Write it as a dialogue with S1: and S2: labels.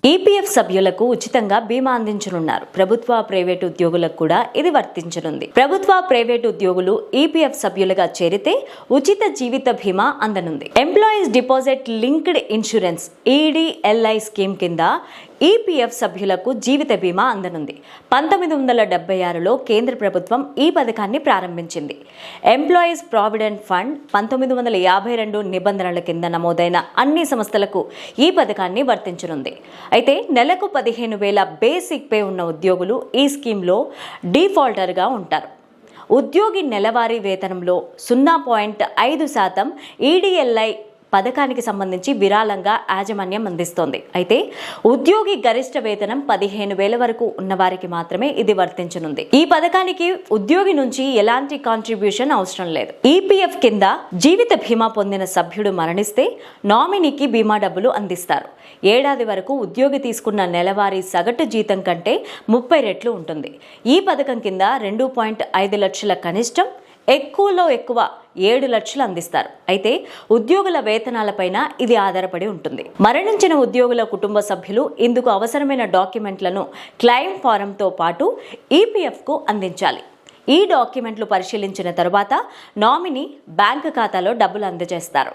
S1: EPF సభ్యులకు ఉచితంగా బీమా అందించనున్నారు. ప్రభుత్వ, ప్రైవేటు ఉద్యోగులకు కూడా ఇది వర్తించనుంది. ప్రభుత్వ, ప్రైవేటు ఉద్యోగులు ఈపీఎఫ్ సభ్యులుగా చేరితే ఉచిత జీవిత బీమా అందనుంది. ఎంప్లాయీస్ డిపాజిట్ లింక్డ్ ఇన్సూరెన్స్ (ఈడీఎల్ఐ) స్కీమ్ కింద ఈపీఎఫ్ సభ్యులకు జీవిత బీమా అందనుంది. 1976లో కేంద్ర ప్రభుత్వం ఈ పథకాన్ని ప్రారంభించింది. ఎంప్లాయీస్ ప్రావిడెంట్ ఫండ్ 1952 నిబంధనల కింద నమోదైన అన్ని సంస్థలకు ఈ పథకాన్ని వర్తించనుంది. అయితే నెలకు 15,000 బేసిక్ పే ఉన్న ఉద్యోగులు ఈ స్కీమ్లో డిఫాల్టర్గా ఉంటారు. ఉద్యోగి నెలవారీ వేతనంలో 0.5% ఈడీఎల్ఐ పథకానికి సంబంధించి విరాళంగా యాజమాన్యం అందిస్తోంది. అయితే ఉద్యోగి గరిష్ట వేతనం 15,000 వరకు ఉన్నవారికి మాత్రమే ఇది వర్తించనుంది. ఈ పథకానికి ఉద్యోగి నుంచి ఎలాంటి కాంట్రిబ్యూషన్ అవసరం లేదు. ఈపీఎఫ్ కింద జీవిత బీమా పొందిన సభ్యుడు మరణిస్తే నామినీకి బీమా డబ్బులు అందిస్తారు. ఏడాది వరకు ఉద్యోగి తీసుకున్న నెలవారీ సగటు జీతం కంటే 30 రెట్లు ఉంటుంది. ఈ పథకం కింద 2.5 లక్షల కనిష్టం, ఎక్కువలో ఎక్కువ 7 లక్షలు అందిస్తారు. అయితే ఉద్యోగుల వేతనాలపైన ఇది ఆధారపడి ఉంటుంది. మరణించిన ఉద్యోగుల కుటుంబ సభ్యులు ఇందుకు అవసరమైన డాక్యుమెంట్లను క్లెయిమ్ ఫారంతో పాటు ఈపీఎఫ్కు అందించాలి. ఈ డాక్యుమెంట్లు పరిశీలించిన తరువాత నామినీ బ్యాంకు ఖాతాలో డబ్బులు అందజేస్తారు.